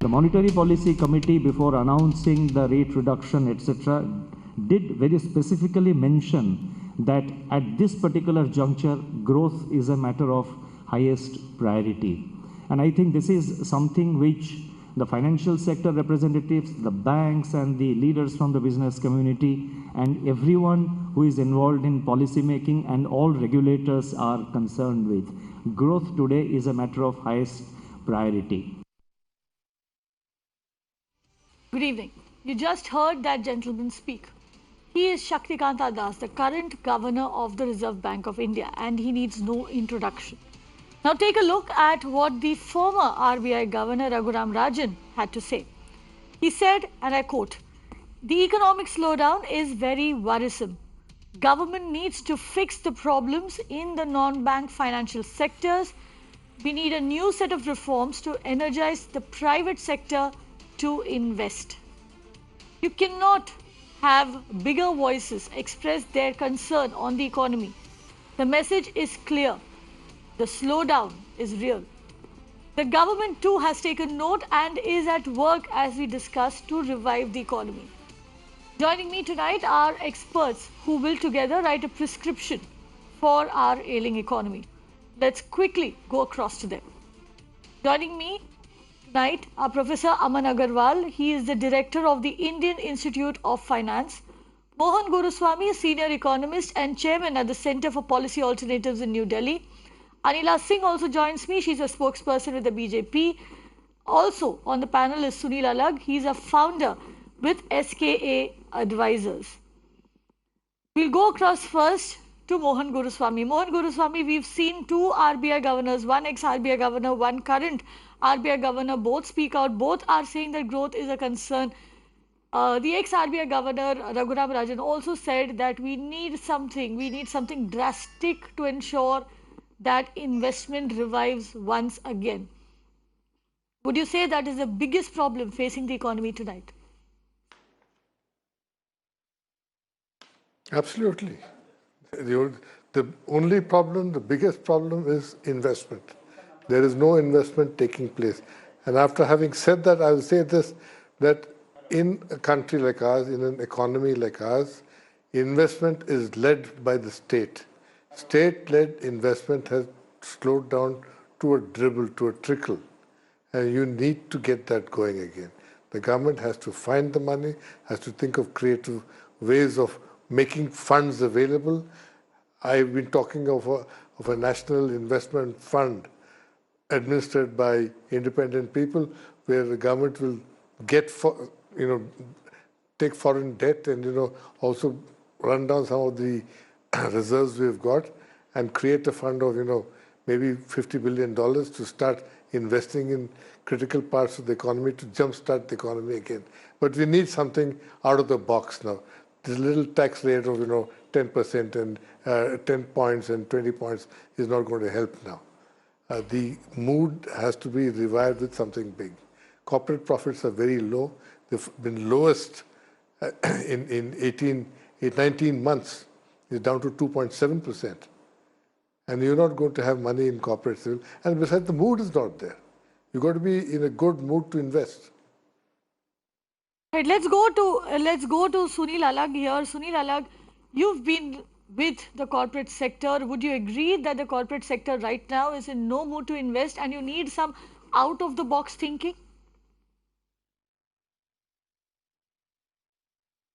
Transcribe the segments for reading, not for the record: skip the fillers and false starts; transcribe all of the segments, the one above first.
The Monetary Policy Committee, before announcing the rate reduction, etc., did very specifically mention that at this particular juncture, growth is a matter of highest priority. And I think this is something which the financial sector representatives, the banks and the leaders from the business community and everyone who is involved in policy making and all regulators are concerned with. Growth today is a matter of highest priority. Good evening. You just heard that gentleman speak. He is Shaktikanta Das, the current governor of the Reserve Bank of India, and he needs no introduction. Now take a look at what the former RBI Governor Raghuram Rajan had to say. He said, and I quote, "The economic slowdown is very worrisome. Government needs to fix the problems in the non-bank financial sectors. We need a new set of reforms to energize the private sector to invest." You cannot have bigger voices express their concern on the economy. The message is clear. The slowdown is real. The government too has taken note and is at work, as we discussed, to revive the economy. Joining me tonight are experts who will together write a prescription for our ailing economy. Let's quickly go across to them. Joining me tonight are Professor Aman Agarwal. He is the director of the Indian Institute of Finance. Mohan Guruswamy, senior economist and chairman at the Center for Policy Alternatives in New Delhi. Anila Singh also joins me. She's a spokesperson with the BJP. Also on the panel is Sunil Alag. He's a founder with SKA Advisors. We'll go across first to Mohan Guruswamy. Mohan Guruswamy, we've seen two RBI governors, one ex-RBI governor, one current RBI governor, both speak out. Both are saying that growth is a concern. The ex-RBI governor, Raghuram Rajan, also said that we need something drastic to ensure that investment revives once again. Would you say that is the biggest problem facing the economy tonight? Absolutely. The only problem, the biggest problem is investment. There is no investment taking place. And after having said that, I will say this, that in a country like ours, in an economy like ours, investment is led by the state. State-led investment has slowed down to a dribble, to a trickle. And you need to get that going again. The government has to find the money, has to think of creative ways of making funds available. I've been talking of a national investment fund administered by independent people, where the government will get, take foreign debt and, also run down some of the reserves we've got and create a fund of, maybe $50 billion to start investing in critical parts of the economy to jumpstart the economy again. But we need something out of the box now. This little tax rate of, 10% and 10 points and 20 points is not going to help now. The mood has to be revived with something big. Corporate profits are very low. They've been lowest in 19 months. It's down to 2.7%. And you're not going to have money in corporate. And besides, the mood is not there. You've got to be in a good mood to invest. Right, let's go to Sunil Alag here. Sunil Alag, you've been with the corporate sector. Would you agree that the corporate sector right now is in no mood to invest and you need some out-of-the-box thinking?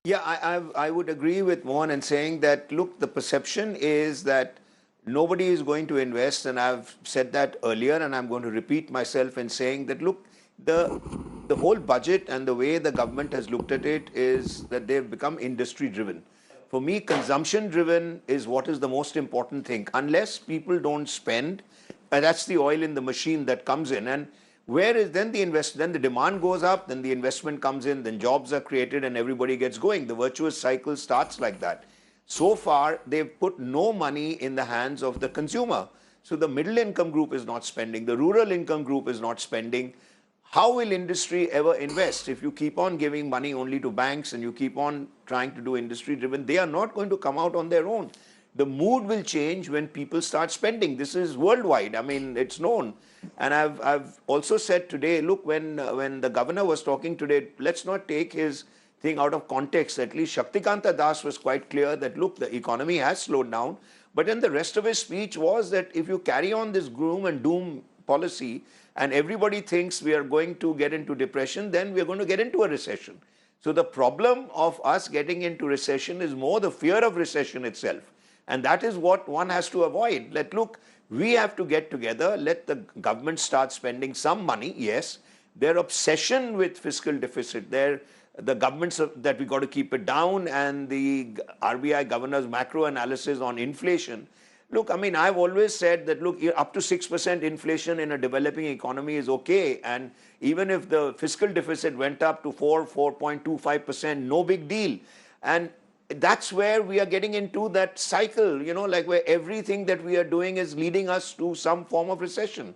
Yeah, I would agree with Mohan in saying that, look, the perception is that nobody is going to invest, and I've said that earlier, and I'm going to repeat myself in saying that, look, the whole budget and the way the government has looked at it is that they've become industry-driven. For me, consumption-driven is what is the most important thing. Unless people don't spend, that's the oil in the machine that comes in. And where is then then the demand goes up, then the investment comes in, then jobs are created and everybody gets going. The virtuous cycle starts like that. So far, they've put no money in the hands of the consumer. So the middle income group is not spending, the rural income group is not spending. How will industry ever invest? If you keep on giving money only to banks and you keep on trying to do industry driven, they are not going to come out on their own. the mood will change when people start spending. This is worldwide. I mean, it's known. And I've also said today, look, when the governor was talking today, let's not take his thing out of context. At least Shaktikanta Das was quite clear that, look, the economy has slowed down. But then the rest of his speech was that if you carry on this gloom and doom policy and everybody thinks we are going to get into depression, then we are going to get into a recession. So the problem of us getting into recession is more the fear of recession itself. And that is what one has to avoid. That, look, we have to get together, let the government start spending some money, yes. Their obsession with fiscal deficit, the governments that we got to keep it down, and the RBI governor's macro analysis on inflation. Look, I mean, I've always said that, look, up to 6% inflation in a developing economy is okay. And even if the fiscal deficit went up to 4.25%, no big deal. And that's where we are getting into that cycle, like where everything that we are doing is leading us to some form of recession.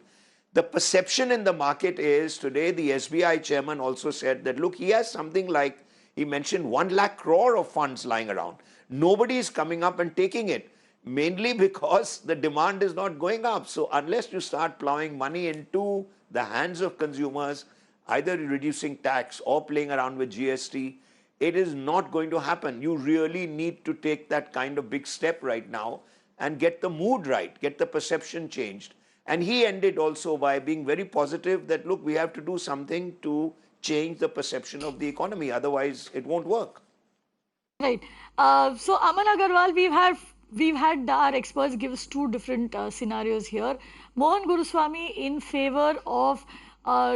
The perception in the market is, today the SBI chairman also said that, look, he has something like, he mentioned 1 lakh crore of funds lying around. Nobody is coming up and taking it, mainly because the demand is not going up. So unless you start plowing money into the hands of consumers, either reducing tax or playing around with GST, it is not going to happen. You really need to take that kind of big step right now and get the mood right, get the perception changed. And he ended also by being very positive that, look, we have to do something to change the perception of the economy. Otherwise, it won't work. Right. So Aman Agarwal, we've had our experts give us two different scenarios here. Mohan Guruswamy in favor of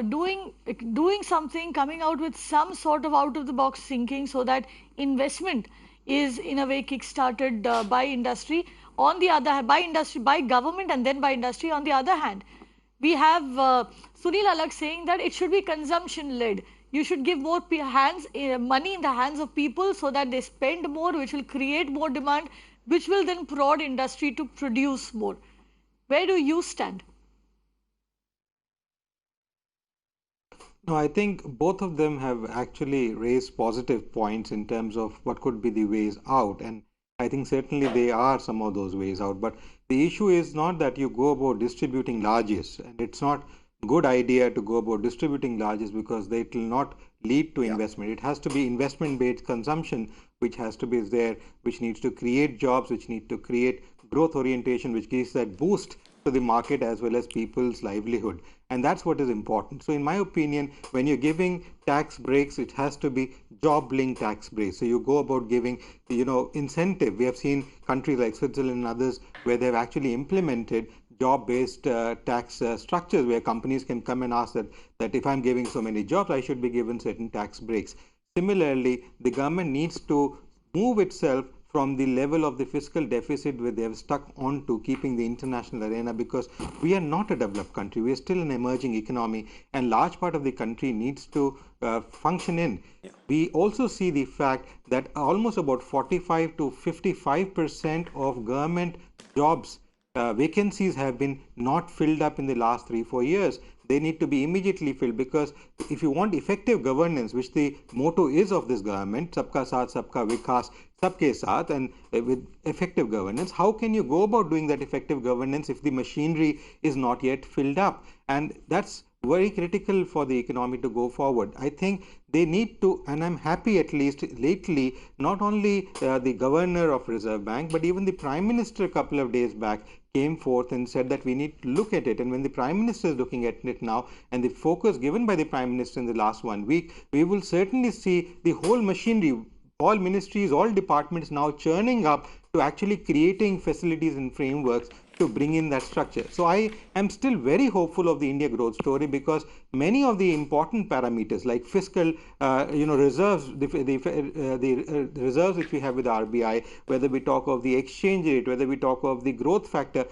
doing something, coming out with some sort of out of the box thinking so that investment is in a way kick-started by industry. On the other hand, by government and then by industry. On the other hand, we have Sunil Alagh saying that it should be consumption-led. You should give more money in the hands of people so that they spend more, which will create more demand, which will then prod industry to produce more. Where do you stand? No, I think both of them have actually raised positive points in terms of what could be the ways out. And I think certainly they are some of those ways out. But the issue is not that you go about distributing largesse, and it's not a good idea to go about distributing largesse because they will not lead to investment. It has to be investment-based consumption, which has to be there, which needs to create jobs, which need to create growth orientation, which gives that boost to the market as well as people's livelihood. And that's what is important. So in my opinion, when you're giving tax breaks, it has to be job-linked tax breaks. So you go about giving, incentive. We have seen countries like Switzerland and others where they've actually implemented job-based tax structures where companies can come and ask that if I'm giving so many jobs, I should be given certain tax breaks. Similarly, the government needs to move itself from the level of the fiscal deficit where they have stuck on to keeping the international arena, because we are not a developed country. We are still an emerging economy, and large part of the country needs to function in. Yeah. We also see the fact that almost about 45 to 55% of government jobs vacancies have been not filled up in the last 3-4 years. They need to be immediately filled, because if you want effective governance, which the motto is of this government, Sabka Saath, Sabka Vikas, Sabke Saath, and with effective governance, how can you go about doing that effective governance if the machinery is not yet filled up? And that's very critical for the economy to go forward. I think they need to, and I'm happy at least lately, not only the governor of Reserve Bank, but even the Prime Minister a couple of days back came forth and said that we need to look at it. And when the Prime Minister is looking at it now, and the focus given by the Prime Minister in the last 1 week, we will certainly see the whole machinery, all ministries, all departments now churning up to actually creating facilities and frameworks to bring in that structure. So I am still very hopeful of the India growth story, because many of the important parameters like fiscal reserves, the reserves which we have with RBI, whether we talk of the exchange rate, whether we talk of the growth factor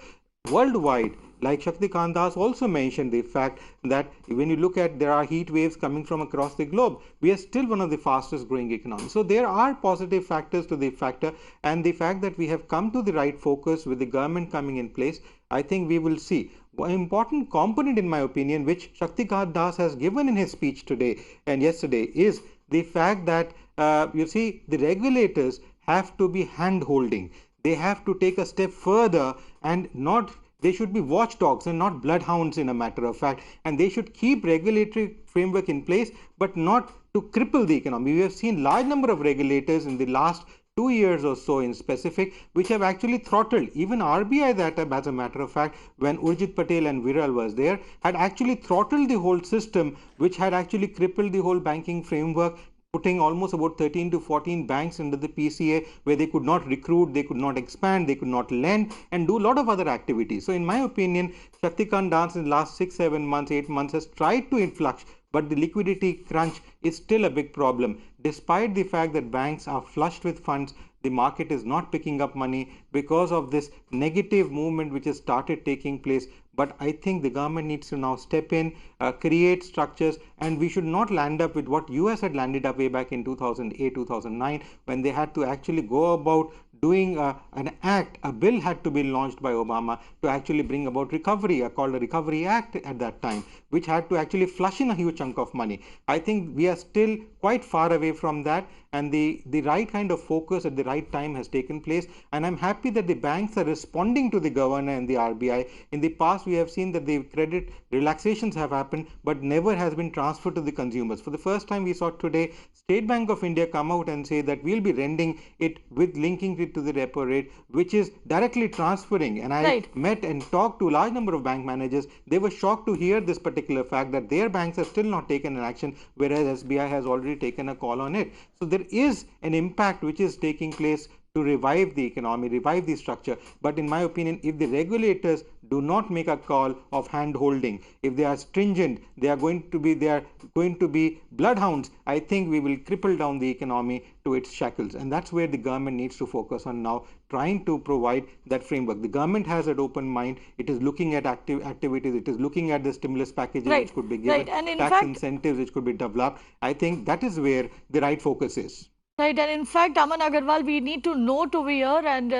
worldwide, like Shaktikant Das also mentioned the fact that when you look at, there are heat waves coming from across the globe, we are still one of the fastest growing economies. So there are positive factors to the factor, and the fact that we have come to the right focus with the government coming in place, I think we will see. One important component, in my opinion, which Shaktikant Das has given in his speech today and yesterday, is the fact that the regulators have to be hand-holding. they have to take a step further and not, they should be watchdogs and not bloodhounds in a matter of fact, and they should keep regulatory framework in place but not to cripple the economy. We have seen large number of regulators in the last 2 years or so in specific, which have actually throttled even RBI, that as a matter of fact, when Urjit Patel and Viral was there, had actually throttled the whole system, which had actually crippled the whole banking framework, putting almost about 13 to 14 banks under the PCA, where they could not recruit, they could not expand, they could not lend, and do a lot of other activities. So in my opinion, Shaktikant Dance in the last 6, 7 months, 8 months has tried to influx, but the liquidity crunch is still a big problem. Despite the fact that banks are flushed with funds, the market is not picking up money because of this negative movement which has started taking place. But I think the government needs to now step in, create structures, and we should not land up with what US had landed up way back in 2008, 2009, when they had to actually go about doing an act. A bill had to be launched by Obama to actually bring about recovery, called a Recovery Act at that time, which had to actually flush in a huge chunk of money. I think we are still quite far away from that, and the right kind of focus at the right time has taken place, and I'm happy that the banks are responding to the governor and the RBI. In the past, we have seen that the credit relaxations have happened, but never has been transferred to the consumers. For the first time, we saw today State Bank of India come out and say that we'll be rending it with linking it to the repo rate, which is directly transferring. And I met and talked to a large number of bank managers. They were shocked to hear this particular fact, that their banks have still not taken an action, whereas SBI has already taken a call on it. So there is an impact which is taking place to revive the economy, revive the structure. But in my opinion, if the regulators do not make a call of hand holding, if they are stringent, they are going to be bloodhounds, I think we will cripple down the economy to its shackles. And that's where the government needs to focus on now, trying to provide that framework. The government has an open mind. It is looking at activities. It is looking at the stimulus packages which could be given, and in tax fact, incentives which could be developed. I think that is where the right focus is. Right, and in fact, Aman Agarwal, we need to note over here, and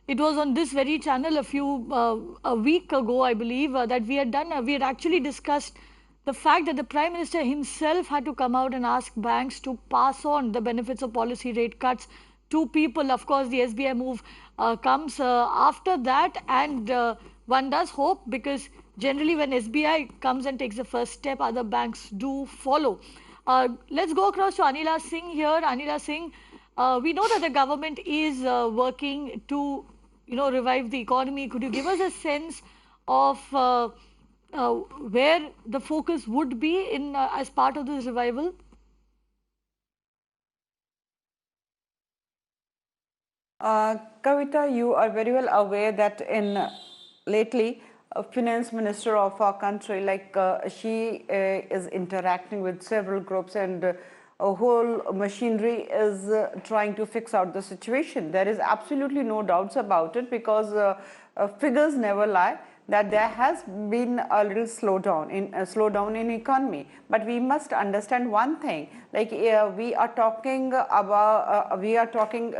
it was on this very channel a week ago, I believe, that we had actually discussed the fact that the Prime Minister himself had to come out and ask banks to pass on the benefits of policy rate cuts to people. Of course, the SBI move comes after that, and one does hope, because generally when SBI comes and takes the first step, other banks do follow. Let's go across to Anila Singh here. Anila Singh, we know that the government is working to, revive the economy. Could you give us a sense of where the focus would be in as part of this revival? Kavita, you are very well aware that in lately, finance minister of our country, she is interacting with several groups, and a whole machinery is trying to fix out the situation. There is absolutely no doubts about it, because figures never lie, that there has been a little slowdown in economy. But we must understand one thing, we are talking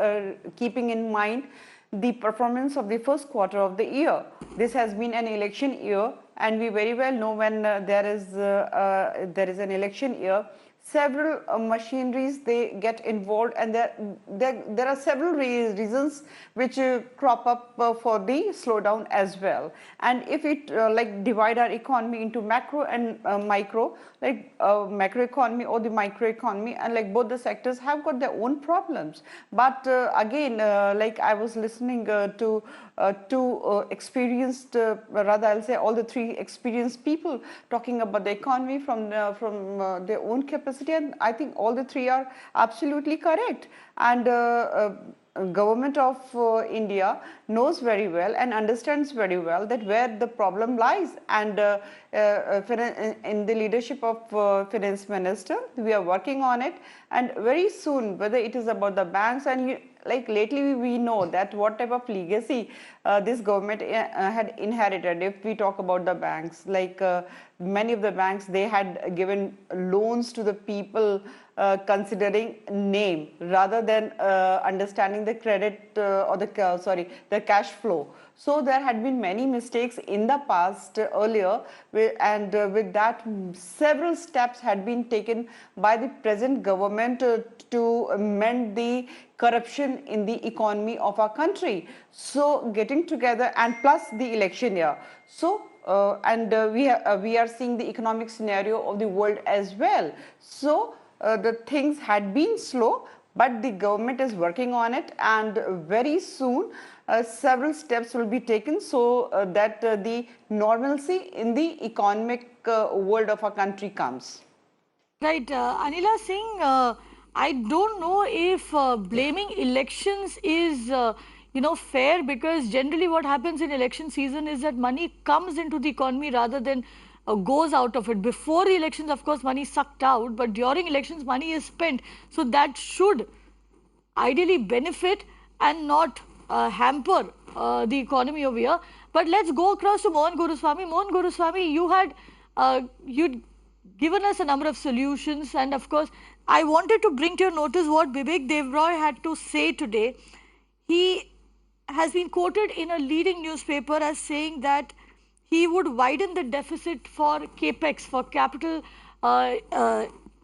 keeping in mind the performance of the first quarter of the year. This has been an election year, and we very well know when there is an election year, several machineries, they get involved, and there are several reasons which crop up for the slowdown as well. And if it divide our economy into macro and micro, macro economy or the micro economy, and both the sectors have got their own problems. But again, I was listening to two experienced, rather I'll say all the three experienced people talking about the economy from their own capacity, and I think all the three are absolutely correct. And government of India knows very well and understands very well that where the problem lies, and in the leadership of finance minister, we are working on it, and very soon, whether it is about the banks, and lately we know that what type of legacy this government had inherited. If we talk about the banks, many of the banks, they had given loans to the people considering name rather than understanding the credit or the cash flow. So there had been many mistakes in the past earlier, and with that several steps had been taken by the present government to mend the corruption in the economy of our country. So getting together, and plus the election year. So we are seeing the economic scenario of the world as well. So the things had been slow, but the government is working on it, and very soon several steps will be taken so that the normalcy in the economic world of our country comes. Right, Anila Singh, I don't know if blaming elections is, fair, because generally what happens in election season is that money comes into the economy rather than goes out of it. Before the elections, of course, money is sucked out, but during elections, money is spent. So that should ideally benefit and not hamper the economy over here. But let's go across to Mohan Guruswamy. Mohan Guruswamy, you'd given us a number of solutions, and of course, I wanted to bring to your notice what Bibek Devroy had to say today. He has been quoted in a leading newspaper as saying that he would widen the deficit for capex, for capital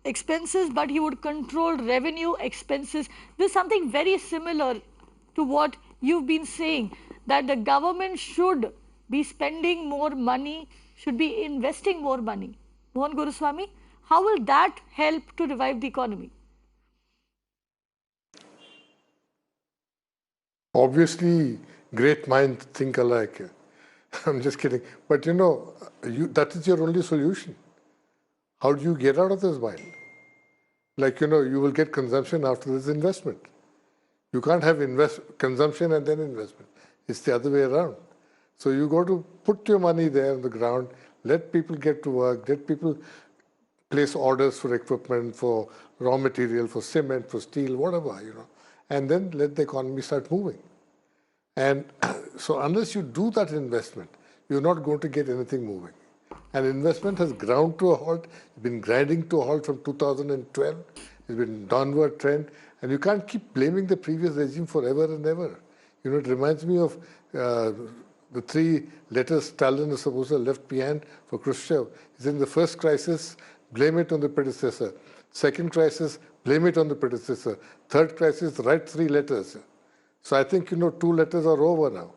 expenses, but he would control revenue expenses. This is something very similar to what you've been saying, that the government should be spending more money, should be investing more money. Mohan Guruswamy, how will that help to revive the economy? Obviously, great minds think alike. I'm just kidding. But that is your only solution. How do you get out of this bind? You will get consumption after this investment. You can't have consumption and then investment. It's the other way around. So you got to put your money there on the ground, let people get to work, let people place orders for equipment, for raw material, for cement, for steel, whatever, and then let the economy start moving. And so unless you do that investment, you're not going to get anything moving. And investment has ground to a halt. It's been grinding to a halt from 2012. It's been downward trend. And you can't keep blaming the previous regime forever and ever. It reminds me of the 3 letters Stalin is supposed to have left behind for Khrushchev. He said, in the first crisis, blame it on the predecessor. Second crisis, blame it on the predecessor. Third crisis, write 3 letters. So I think, 2 letters are over now.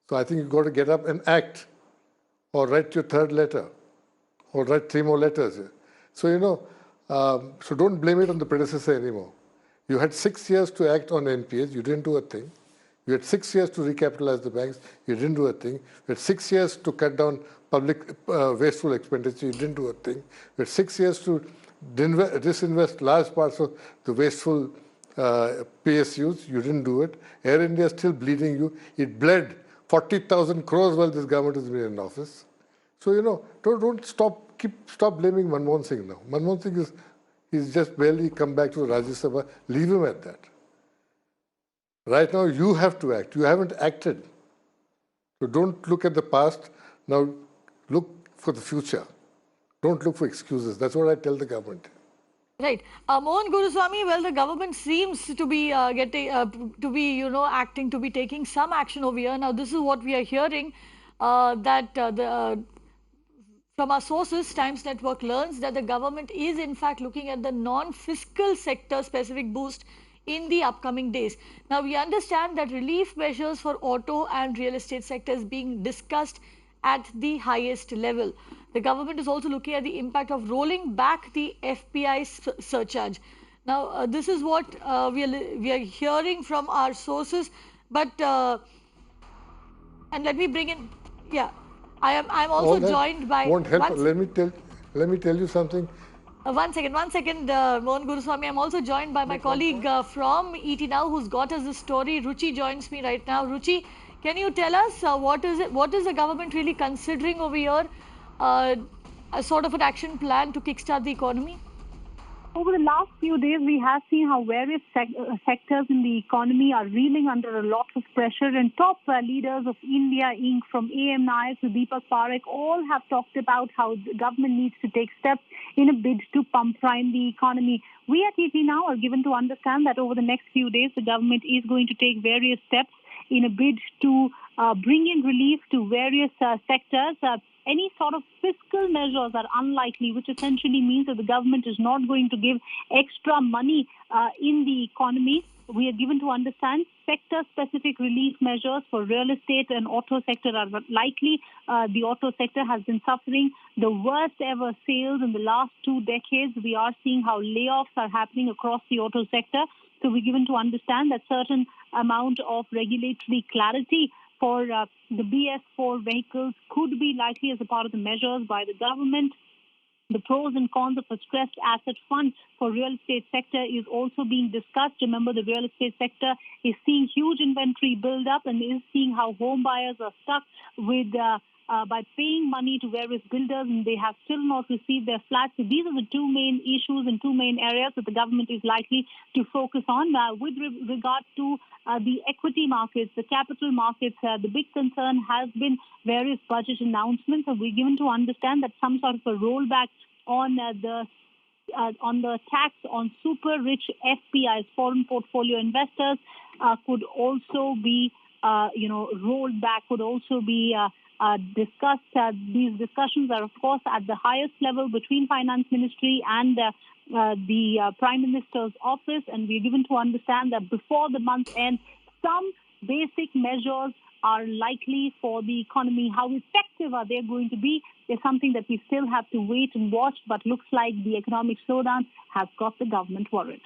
So I think you've got to get up and act, or write your 3rd letter, or write 3 more letters. So, so don't blame it on the predecessor anymore. You had 6 years to act on NPAs. You didn't do a thing. You had 6 years to recapitalize the banks. You didn't do a thing. You had 6 years to cut down public wasteful expenditure. You didn't do a thing. You had 6 years to disinvest large parts of the wasteful PSUs. You didn't do it. Air India is still bleeding you. It bled 40,000 crores while this government has been in office. So, don't stop blaming Manmohan Singh now. Manmohan Singh he's just barely come back to the Rajya Sabha. Leave him at that. Right now, you have to act. You haven't acted. So don't look at the past. Now, look for the future. Don't look for excuses. That's what I tell the government. Right. Mohan Guruswamy, well, the government seems to be acting, to be taking some action over here. Now, this is what we are hearing, that from our sources, Times Network learns that the government is in fact looking at the non-fiscal sector specific boost in the upcoming days. Now, we understand that relief measures for auto and real estate sectors being discussed at the highest level. The government is also looking at the impact of rolling back the FPI surcharge. Now, this is what we are hearing from our sources, but and let me bring in, yeah, I'm also joined by. Won't help. Let me tell you something. One second, Mohan Guruswamy. I'm also joined by my colleague from ET Now, who's got us this story. Ruchi joins me right now. Ruchi, can you tell us what is the government really considering over here? A sort of an action plan to kickstart the economy? over the last few days, we have seen how various sectors in the economy are reeling under a lot of pressure, and top leaders of India Inc. from A.M. Nayak to Deepak Parekh all have talked about how the government needs to take steps in a bid to pump prime the economy. We at TT Now are given to understand that over the next few days, the government is going to take various steps in a bid to bring in relief to various sectors. Any sort of fiscal measures are unlikely, which essentially means that the government is not going to give extra money in the economy. We are given to understand sector-specific relief measures for real estate and auto sector are likely. The auto sector has been suffering the worst ever sales in the last 2 decades. We are seeing how layoffs are happening across the auto sector. So we're given to understand that certain amount of regulatory clarity for the BS4 vehicles could be likely as a part of the measures by the government. The pros and cons of a stressed asset fund for real estate sector is also being discussed. Remember, the real estate sector is seeing huge inventory build up and is seeing how home buyers are stuck with by paying money to various builders, and they have still not received their flats. So these are the two main issues and two main areas that the government is likely to focus on. With regard to the equity markets, the capital markets, the big concern has been various budget announcements, and we're given to understand that some sort of a rollback on the tax on super rich FPIs, foreign portfolio investors, could also be rolled back, could also be discussed. These discussions are, of course, at the highest level between Finance Ministry and the Prime Minister's office, and we're given to understand that before the month end, some basic measures are likely for the economy. How effective are they going to be is something that we still have to wait and watch, but looks like the economic slowdown has got the government worried.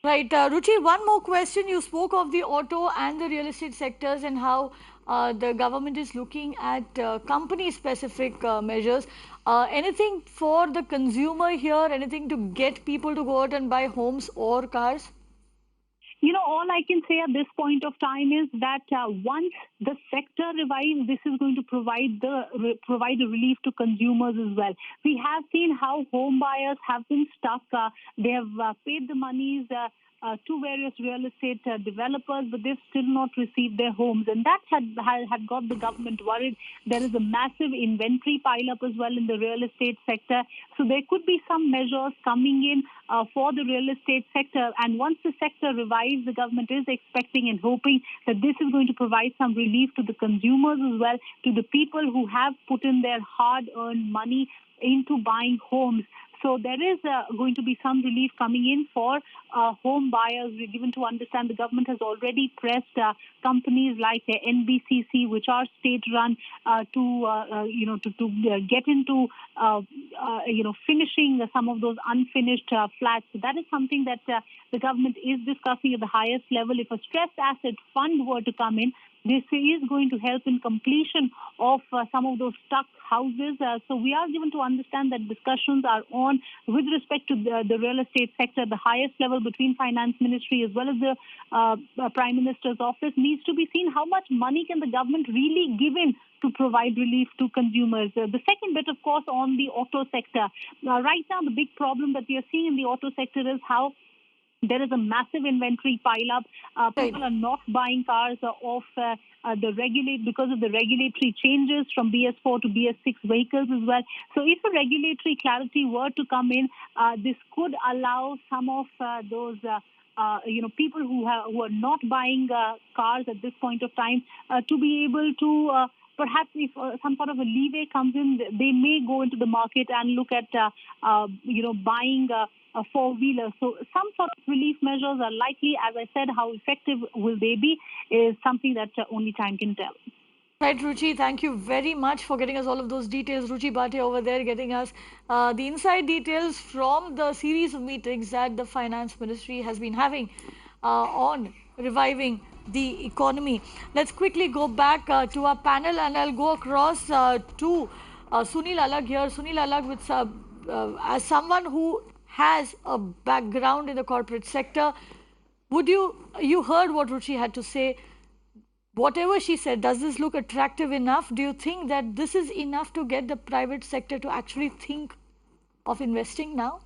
Right. Ruchi, one more question. You spoke of the auto and the real estate sectors and how the government is looking at company-specific measures. Anything for the consumer here? Anything to get people to go out and buy homes or cars? All I can say at this point of time is that once the sector revives, this is going to provide a relief to consumers as well. We have seen how home buyers have been stuck. They have paid the monies to various real estate developers, but they've still not received their homes, and that had got the government worried. There is a massive inventory pile-up as well in the real estate sector, so there could be some measures coming in for the real estate sector, and once the sector revives, the government is expecting and hoping that this is going to provide some relief to the consumers as well, to the people who have put in their hard-earned money into buying homes. So there is going to be some relief coming in for home buyers. We're given to understand the government has already pressed companies like NBCC, which are state-run, to get into finishing some of those unfinished flats. So that is something that the government is discussing at the highest level. If a stressed asset fund were to come in, this is going to help in completion of some of those stuck houses. So we are given to understand that discussions are on with respect to the real estate sector at the highest level between Finance Ministry as well as the Prime Minister's office. Needs to be seen how much money can the government really give in to provide relief to consumers. The second bit, of course, on the auto sector. Right now, the big problem that we are seeing in the auto sector is how there is a massive inventory pile-up. People are not buying cars because of the regulatory changes from BS4 to BS6 vehicles as well. So if a regulatory clarity were to come in, this could allow some of those people who are not buying cars at this point of time to be able to perhaps if some sort of a leeway comes in, they may go into the market and look at buying a four-wheeler. So some sort of relief measures are likely. As I said, how effective will they be is something that only time can tell. Right, Ruchi, thank you very much for getting us all of those details. Ruchi Bhatia over there getting us the inside details from the series of meetings that the Finance Ministry has been having on reviving the economy. Let's quickly go back to our panel, and I'll go across to Sunil Alag here. Sunil Alag, with as someone who has a background in the corporate sector, you heard what Ruchi had to say. Whatever she said, does this look attractive enough? Do you think that this is enough to get the private sector to actually think of investing now?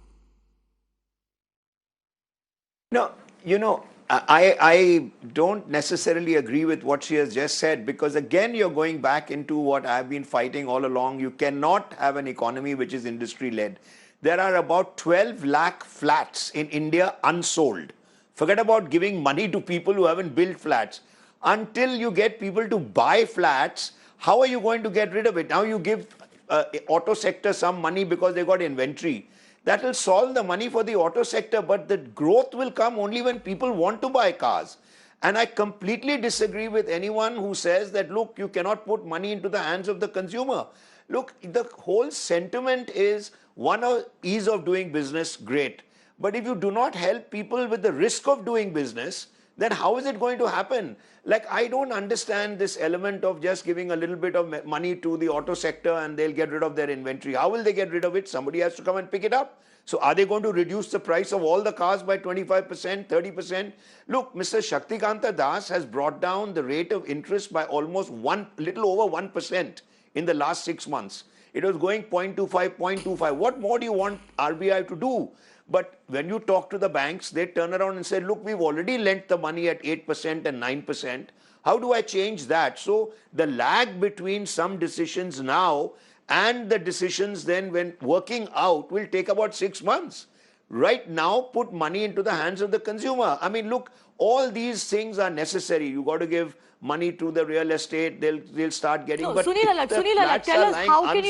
No, I don't necessarily agree with what she has just said, because again, you're going back into what I've been fighting all along. You cannot have an economy which is industry led. There are about 12 lakh flats in India unsold. Forget about giving money to people who haven't built flats. Until you get people to buy flats, how are you going to get rid of it? Now you give auto sector some money because they got inventory. That will solve the money for the auto sector, but the growth will come only when people want to buy cars. And I completely disagree with anyone who says that, look, you cannot put money into the hands of the consumer. Look, the whole sentiment is one of ease of doing business, great. But if you do not help people with the risk of doing business, then how is it going to happen? Like, I don't understand this element of just giving a little bit of money to the auto sector and they'll get rid of their inventory. How will they get rid of it? Somebody has to come and pick it up. So are they going to reduce the price of all the cars by 25%, 30%? Look, Mr. Shaktikanta Das has brought down the rate of interest by almost little over 1% in the last 6 months. It was going 0.25, 0.25. What more do you want RBI to do? But when you talk to the banks, they turn around and say, look, we've already lent the money at 8% and 9%. How do I change that? So the lag between some decisions now and the decisions then when working out will take about 6 months. Right now, put money into the hands of the consumer. I mean, look, all these things are necessary. You got to give money to the real estate. They'll start getting. No, but Sunil Alagh, tell us how can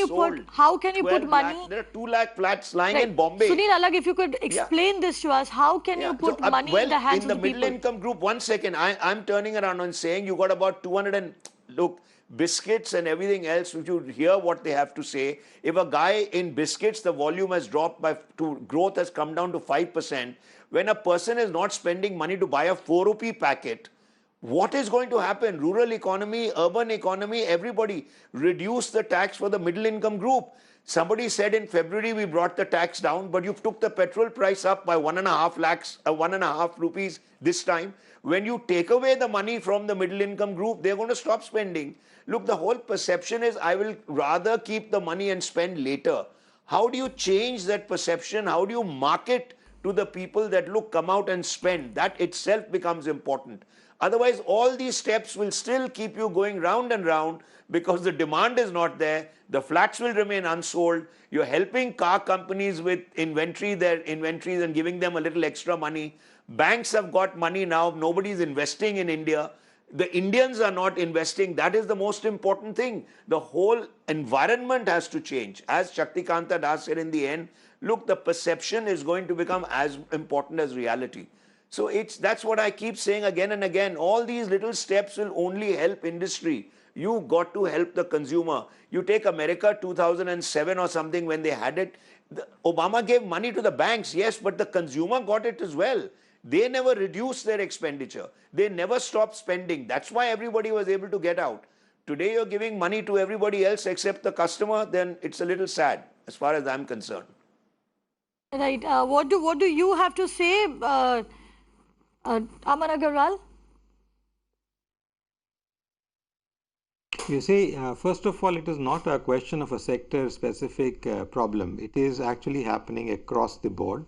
you put money? There are 2 lakh flats lying in Bombay. Sunil Alagh, if you could explain this to us, how can you put money in the hands of the people? In the middle income group, 1 second, I'm turning around and saying you got about 200 and look. Biscuits and everything else, if you hear what they have to say, if a guy in biscuits, the volume has dropped growth has come down to 5%, when a person is not spending money to buy a 4 rupee packet, what is going to happen? Rural economy, urban economy, everybody reduce the tax for the middle income group. Somebody said in February we brought the tax down, but you took the petrol price up by 1.5 rupees this time. When you take away the money from the middle income group, they're going to stop spending. Look, the whole perception is I will rather keep the money and spend later. How do you change that perception? How do you market to the people that, look, come out and spend? That itself becomes important. Otherwise, all these steps will still keep you going round and round because the demand is not there. The flats will remain unsold. You're helping car companies with their inventories and giving them a little extra money. Banks have got money now. Nobody's investing in India. The Indians are not investing. That is the most important thing. The whole environment has to change. As Shaktikanta Das said in the end, look, the perception is going to become as important as reality. So that's what I keep saying again and again. All these little steps will only help industry. You got to help the consumer. You take America 2007 or something when they had it. Obama gave money to the banks, yes, but the consumer got it as well. They never reduced their expenditure. They never stopped spending. That's why everybody was able to get out. Today you're giving money to everybody else except the customer, then it's a little sad as far as I'm concerned. Right. What do you have to say, Aman Agarwal? You see, first of all, it is not a question of a sector-specific problem. It is actually happening across the board.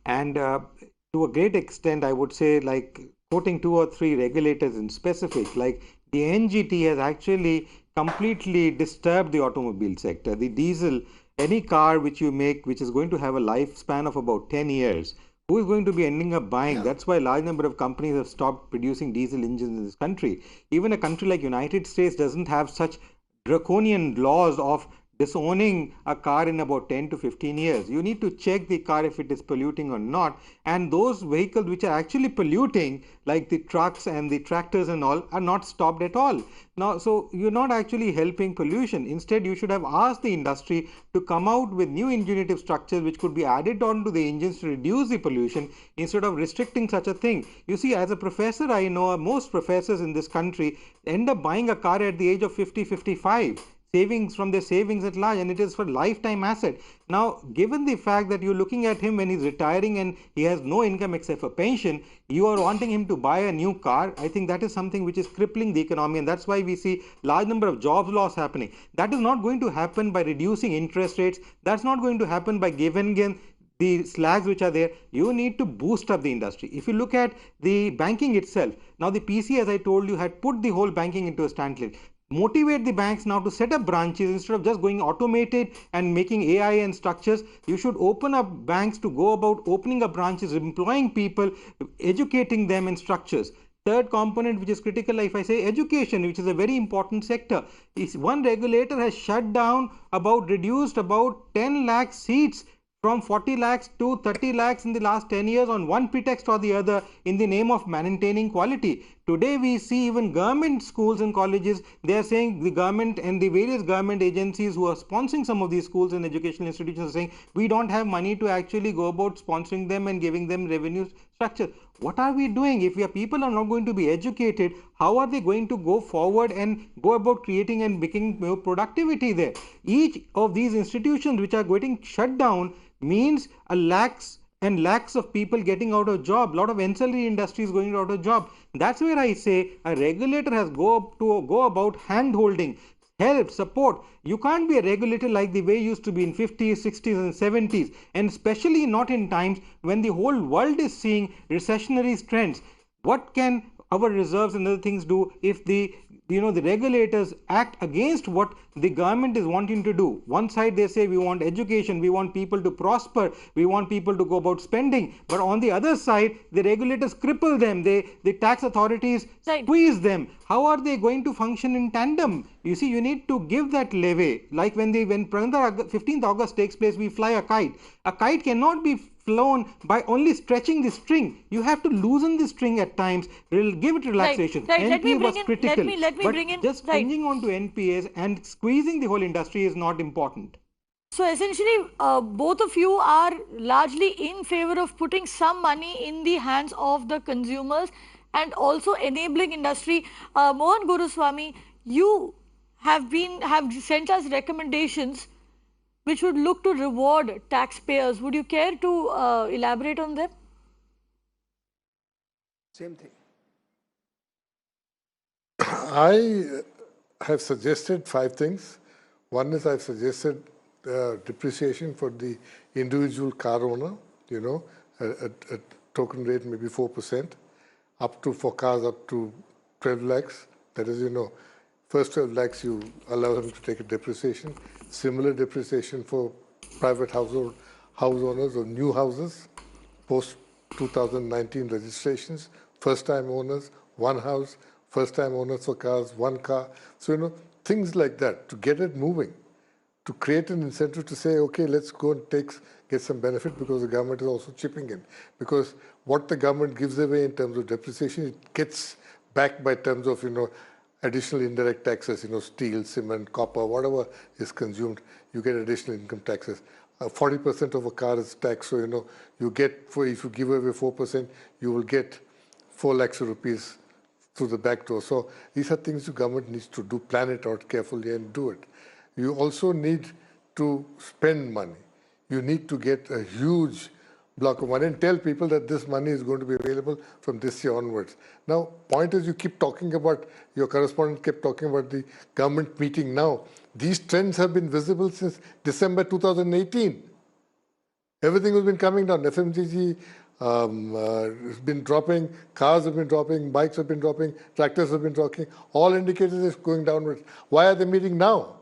And to a great extent, I would say, like quoting 2 or 3 regulators in specific, like the NGT has actually completely disturbed the automobile sector. The diesel, any car which you make, which is going to have a lifespan of about 10 years, who is going to be ending up buying? Yeah. That's why a large number of companies have stopped producing diesel engines in this country. Even a country like United States doesn't have such draconian laws of disowning a car in about 10 to 15 years. You need to check the car if it is polluting or not. And those vehicles which are actually polluting, like the trucks and the tractors and all, are not stopped at all. Now, so you're not actually helping pollution. Instead, you should have asked the industry to come out with new engineerative structures which could be added on to the engines to reduce the pollution instead of restricting such a thing. You see, as a professor, I know most professors in this country end up buying a car at the age of 50, 55. Savings from their savings at large, and it is for lifetime asset. Now, given the fact that you're looking at him when he's retiring and he has no income except for pension, you are wanting him to buy a new car. I think that is something which is crippling the economy, and that's why we see large number of jobs loss happening. That is not going to happen by reducing interest rates. That's not going to happen by giving the slags which are there. You need to boost up the industry. If you look at the banking itself, now the PC, as I told you, had put the whole banking into a standstill. Motivate the banks now to set up branches instead of just going automated and making AI and structures. You should open up banks to go about opening up branches, employing people, educating them in structures. Third component which is critical, if I say education, which is a very important sector, is one regulator has shut down reduced about 10 lakh seats from 40 lakhs to 30 lakhs in the last 10 years on one pretext or the other in the name of maintaining quality. Today we see even government schools and colleges, they are saying, the government and the various government agencies who are sponsoring some of these schools and educational institutions are saying, we don't have money to actually go about sponsoring them and giving them revenue structure. What are we doing? If people are not going to be educated, how are they going to go forward and go about creating and making more productivity there? Each of these institutions which are getting shut down means a lakhs and lakhs of people getting out of job, lot of ancillary industries going out of job. That's where I say a regulator has go about hand holding, help, support. You can't be a regulator like the way it used to be in 50s, 60s and 70s, and especially not in times when the whole world is seeing recessionary trends. What can our reserves and other things do if the regulators act against what the government is wanting to do? One side they say we want education, we want people to prosper, we want people to go about spending, but on the other side the regulators cripple them, the tax authorities squeeze them. How are they going to function in tandem? You see, you need to give that leeway. Like when 15th August takes place, we fly a kite. A kite cannot be flown by only stretching the string. You have to loosen the string at times, give it relaxation. NPA was critical, but just clinging on to NPAs and squeezing the whole industry is not important. So essentially, both of you are largely in favor of putting some money in the hands of the consumers and also enabling industry. Mohan Guruswamy, you have sent us recommendations which would look to reward taxpayers. Would you care to elaborate on them? Same thing. I have suggested 5 things. One is I've suggested depreciation for the individual car owner, a token rate maybe 4%, for cars up to 12 lakhs. That is, first 12 lakhs you allow them to take a depreciation. Similar depreciation for private house owners of new houses, post 2019 registrations, first time owners, one house, first time owners for cars, one car. So, things like that to get it moving, to create an incentive to say, okay, let's go and get some benefit because the government is also chipping in. Because what the government gives away in terms of depreciation, it gets back by terms of, additional indirect taxes, steel, cement, copper, whatever is consumed, you get additional income taxes. 40% of a car is taxed, so, you get, if you give away 4%, you will get 4 lakhs of rupees through the back door. So these are things the government needs to do, plan it out carefully and do it. You also need to spend money. You need to get a huge block of money and tell people that this money is going to be available from this year onwards. Now, point is, you keep talking about, your correspondent kept talking about the government meeting now. These trends have been visible since December 2018. Everything has been coming down. FMCG has been dropping, cars have been dropping, bikes have been dropping, tractors have been dropping. All indicators is going downwards. Why are they meeting now?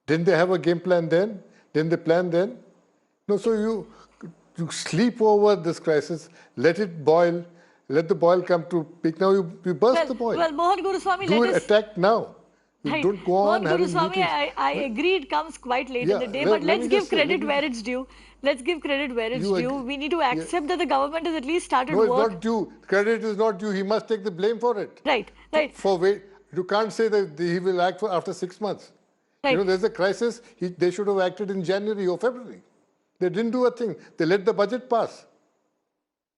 Didn't they have a game plan then? Didn't they plan then? No, so you sleep over this crisis, let it boil, let the boil come to peak. Now you burst the boil. Well, Mohan Guruswamy, attack now. You don't go on having Guruswamy, meetings. I agree it comes quite late in the day, but let's give credit where it's due. Let's give credit where it's due. We need to accept that the government has at least started work. No, it's not due. Credit is not due. He must take the blame for it. Right. You can't say that he will act after 6 months. Right. There's a crisis. They should have acted in January or February. They didn't do a thing. They let the budget pass.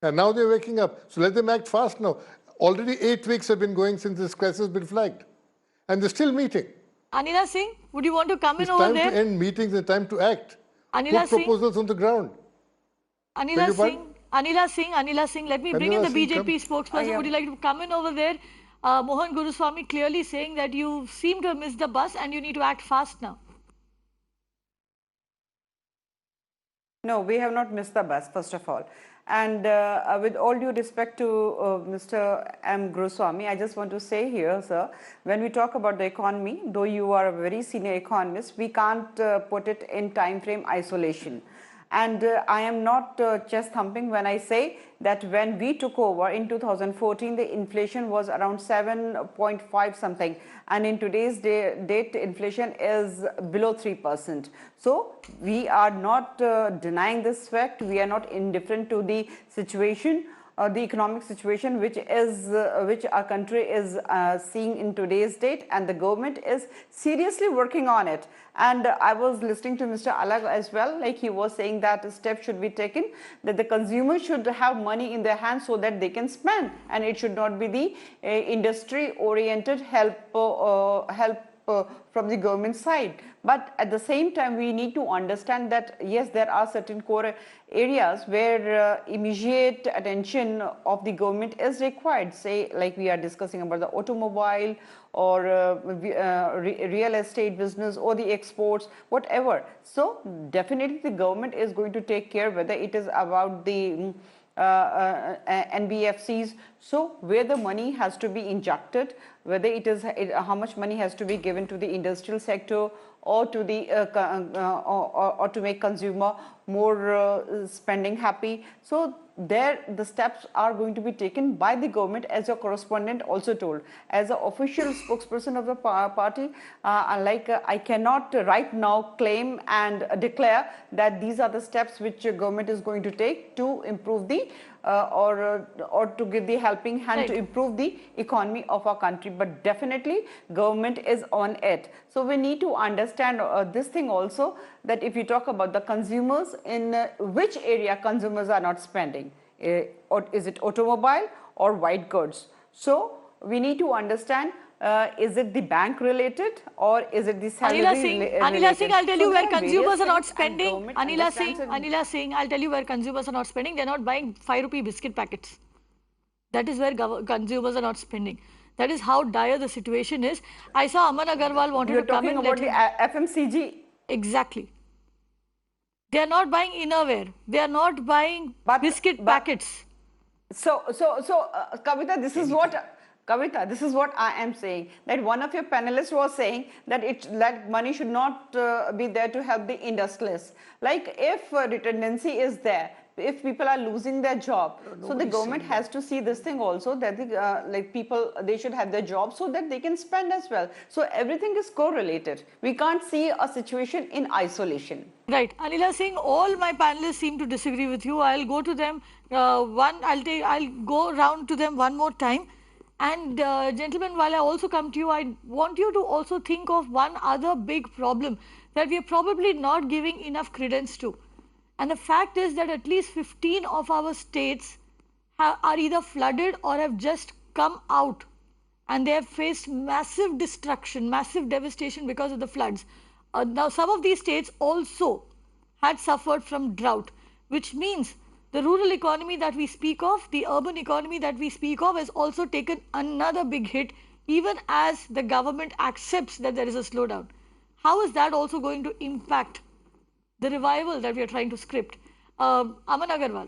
And now they're waking up. So let them act fast now. Already 8 weeks have been going since this crisis has been flagged. And they're still meeting. Anila Singh, would you want to come in over there? It's time to end meetings, it's time to act. Anila Put Singh, proposals on the ground. Anila Singh, let me bring in the BJP spokesperson. Would you like to come in over there? Mohan Guruswamy clearly saying that you seem to have missed the bus and you need to act fast now. No, we have not missed the bus, first of all. And with all due respect to Mr. M. Guruswamy, I just want to say here, sir, when we talk about the economy, though you are a very senior economist, we can't put it in time frame isolation. And I am not chest thumping when I say that when we took over in 2014, the inflation was around 7.5 something. And in today's date, inflation is below 3%. So we are not denying this fact. We are not indifferent to the situation, the economic situation which our country is seeing in today's date, and the government is seriously working on it. And I was listening to Mr. Alag as well, like he was saying that a step should be taken, that the consumer should have money in their hands so that they can spend, and it should not be the industry oriented help from the government side. But at the same time, we need to understand that yes, there are certain core areas where immediate attention of the government is required, say like we are discussing about the automobile or real estate business or the exports, whatever. So definitely the government is going to take care, whether it is about the NBFCs, so where the money has to be injected, whether it is how much money has to be given to the industrial sector or to the or to make consumer more spending happy. So there the steps are going to be taken by the government, as your correspondent also told. As an official spokesperson of the party, I cannot right now claim and declare that these are the steps which government is going to take to improve the or to give the helping hand to improve the economy of our country. But definitely government is on it. So we need to understand this thing also, that if you talk about the consumers, in which area consumers are not spending, or is it automobile or white goods? So we need to understand, is it the bank related or is it the salary related? Anila Singh, I'll tell you where consumers are not spending. Anila Singh, I'll tell you where consumers are not spending. They're not buying 5 rupee biscuit packets. That is where consumers are not spending. That is how dire the situation is. I saw Aman Agarwal wanted to come in. You're talking about the FMCG. Exactly. They are not buying innerwear. They are not buying biscuit packets. So, Kavita, this is what. Kavita, this is what I am saying, that one of your panelists was saying that money should not be there to help the industrialists. Like if redundancy is there, if people are losing their job, so the government has to see this thing also, that like people, they should have their job so that they can spend as well. So everything is correlated. We can't see a situation in isolation. Right. Anila Singh, all my panelists seem to disagree with you. I'll go to them I'll go around to them one more time. And gentlemen, while I also come to you, I want you to also think of one other big problem that we are probably not giving enough credence to. And the fact is that at least 15 of our states are either flooded or have just come out, and they have faced massive destruction, massive devastation because of the floods. Now, some of these states also had suffered from drought, which means the rural economy that we speak of, the urban economy that we speak of, has also taken another big hit, even as the government accepts that there is a slowdown. How is that also going to impact the revival that we are trying to script? Aman Agarwal.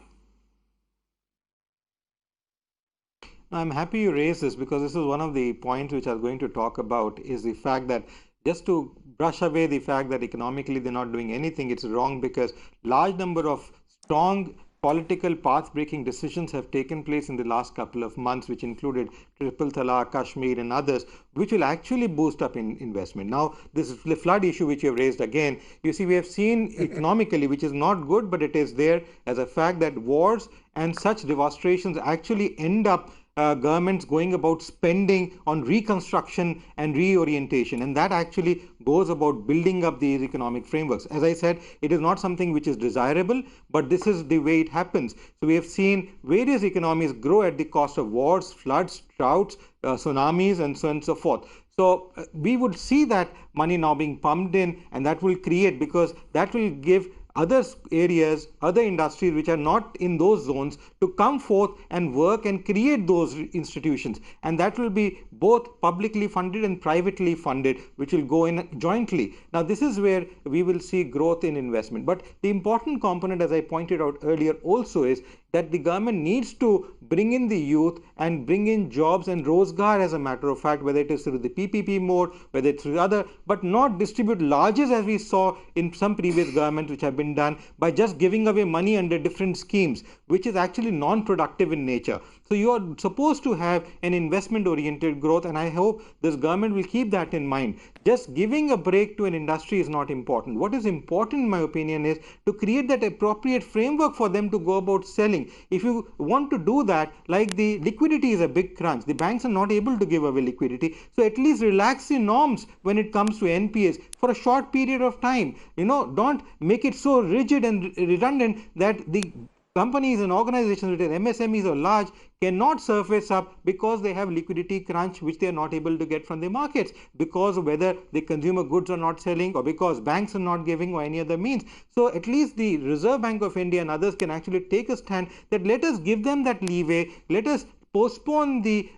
I'm happy you raised this, because this is one of the points which I was going to talk about, is the fact that just to brush away the fact that economically they're not doing anything, it's wrong, because large number of strong political path-breaking decisions have taken place in the last couple of months, which included Triple Talaq, Kashmir and others, which will actually boost up in investment. Now, this flood issue which you have raised again, you see, we have seen economically, which is not good, but it is there as a fact that wars and such devastations actually end up governments going about spending on reconstruction and reorientation, and that actually goes about building up these economic frameworks. As I said, it is not something which is desirable, but this is the way it happens. So we have seen various economies grow at the cost of wars, floods, droughts, tsunamis and so on and so forth. So we would see that money now being pumped in, and that will create, because that will give other areas, other industries which are not in those zones to come forth and work and create those institutions. And that will be both publicly funded and privately funded, which will go in jointly. Now, this is where we will see growth in investment. But the important component, as I pointed out earlier, also is that the government needs to bring in the youth and bring in jobs and rozgar, as a matter of fact, whether it is through the PPP mode, whether it's through other, but not distribute largesse as we saw in some previous governments which have been done by just giving away money under different schemes, which is actually non-productive in nature. So you are supposed to have an investment oriented growth, and I hope this government will keep that in mind. Just giving a break to an industry is not important. What is important, in my opinion, is to create that appropriate framework for them to go about selling. If you want to do that, like the liquidity is a big crunch, the banks are not able to give away liquidity, so at least relax the norms when it comes to NPAs for a short period of time. Don't make it so rigid and redundant that the companies and organizations, whether MSMEs or large, cannot surface up because they have liquidity crunch which they are not able to get from the markets, because of whether the consumer goods are not selling or because banks are not giving or any other means. So at least the Reserve Bank of India and others can actually take a stand that let us give them that leeway, let us postpone the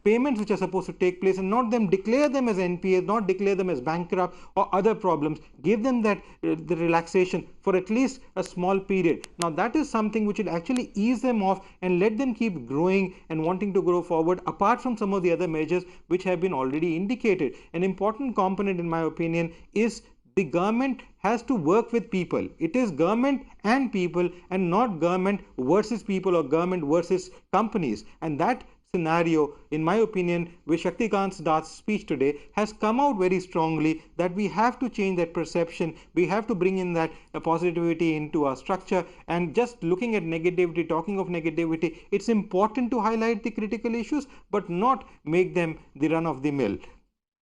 payments which are supposed to take place and not them declare them as NPAs, not declare them as bankrupt or other problems. Give them that the relaxation for at least a small period. Now that is something which will actually ease them off and let them keep growing and wanting to grow forward, apart from some of the other measures which have been already indicated. An important component, in my opinion, is the government has to work with people. It is government and people and not government versus people or government versus companies. And that scenario, in my opinion, with Shaktikant Das's speech today has come out very strongly, that we have to change that perception. We have to bring in that positivity into our structure. And just looking at negativity, talking of negativity, it's important to highlight the critical issues, but not make them the run of the mill.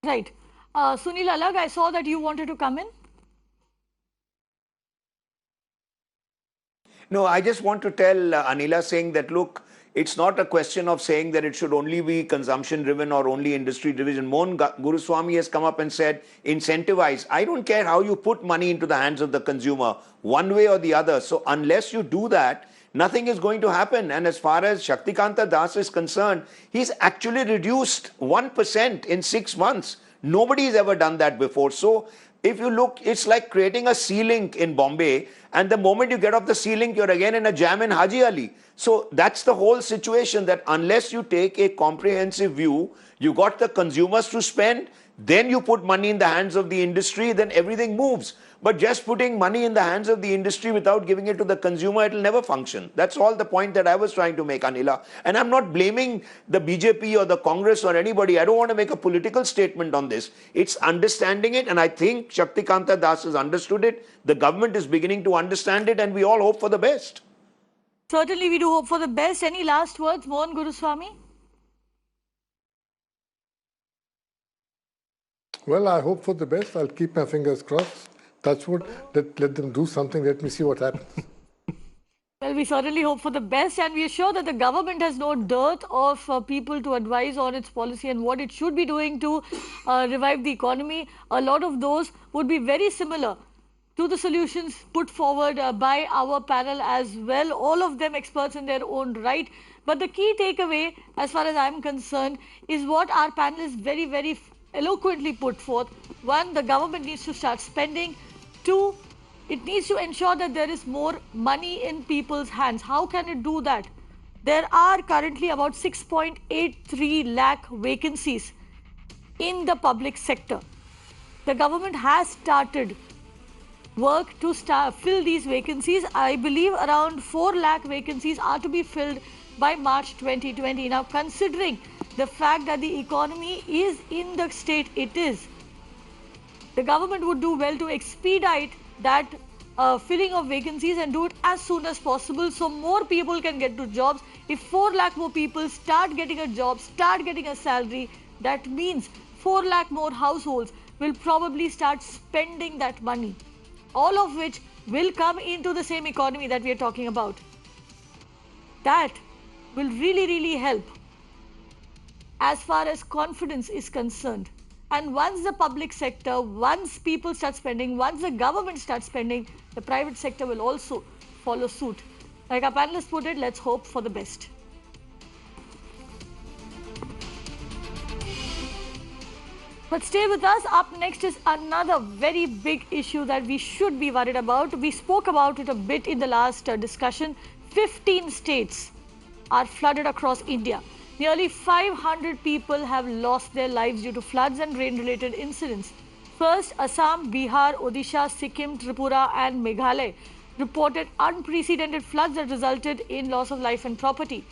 Right. Sunil Alag, I saw that you wanted to come in. No, I just want to tell Anila, saying that, look, it's not a question of saying that it should only be consumption driven or only industry driven. Mohan Guruswamy has come up and said, incentivize. I don't care how you put money into the hands of the consumer, one way or the other. So unless you do that, nothing is going to happen. And as far as Shaktikanta Das is concerned, he's actually reduced 1% in 6 months. Nobody's ever done that before. So if you look, it's like creating a ceiling in Bombay, and the moment you get off the ceiling, you're again in a jam in Haji Ali. So that's the whole situation, that unless you take a comprehensive view, you got the consumers to spend, then you put money in the hands of the industry, then everything moves. But just putting money in the hands of the industry without giving it to the consumer, it will never function. That's all the point that I was trying to make, Anila. And I'm not blaming the BJP or the Congress or anybody. I don't want to make a political statement on this. It's understanding it, and I think Shaktikanta Das has understood it. The government is beginning to understand it, and we all hope for the best. Certainly, we do hope for the best. Any last words, Mohan Guruswamy? Well, I hope for the best. I'll keep my fingers crossed. Touch wood. Let them do something. Let me see what happens. Well, we certainly hope for the best, and we are sure that the government has no dearth of people to advise on its policy and what it should be doing to revive the economy. A lot of those would be very similar to the solutions put forward by our panel as well, all of them experts in their own right. But the key takeaway, as far as I'm concerned, is what our panelists very, very eloquently put forth. One, the government needs to start spending. Two, it needs to ensure that there is more money in people's hands. How can it do that? There are currently about 6.83 lakh vacancies in the public sector. The government has started work to fill these vacancies. I believe around 4 lakh vacancies are to be filled by March 2020. Now, considering the fact that the economy is in the state it is, the government would do well to expedite that filling of vacancies and do it as soon as possible so more people can get to jobs. If 4 lakh more people start getting a job, start getting a salary, that means 4 lakh more households will probably start spending that money, all of which will come into the same economy that we are talking about. That will really, really help as far as confidence is concerned. And once the public sector, once people start spending, once the government starts spending, the private sector will also follow suit. Like our panelists put it, let's hope for the best. But stay with us. Up next is another very big issue that we should be worried about. We spoke about it a bit in the last discussion. 15 states are flooded across India. Nearly 500 people have lost their lives due to floods and rain-related incidents. First, Assam, Bihar, Odisha, Sikkim, Tripura and Meghalaya reported unprecedented floods that resulted in loss of life and property.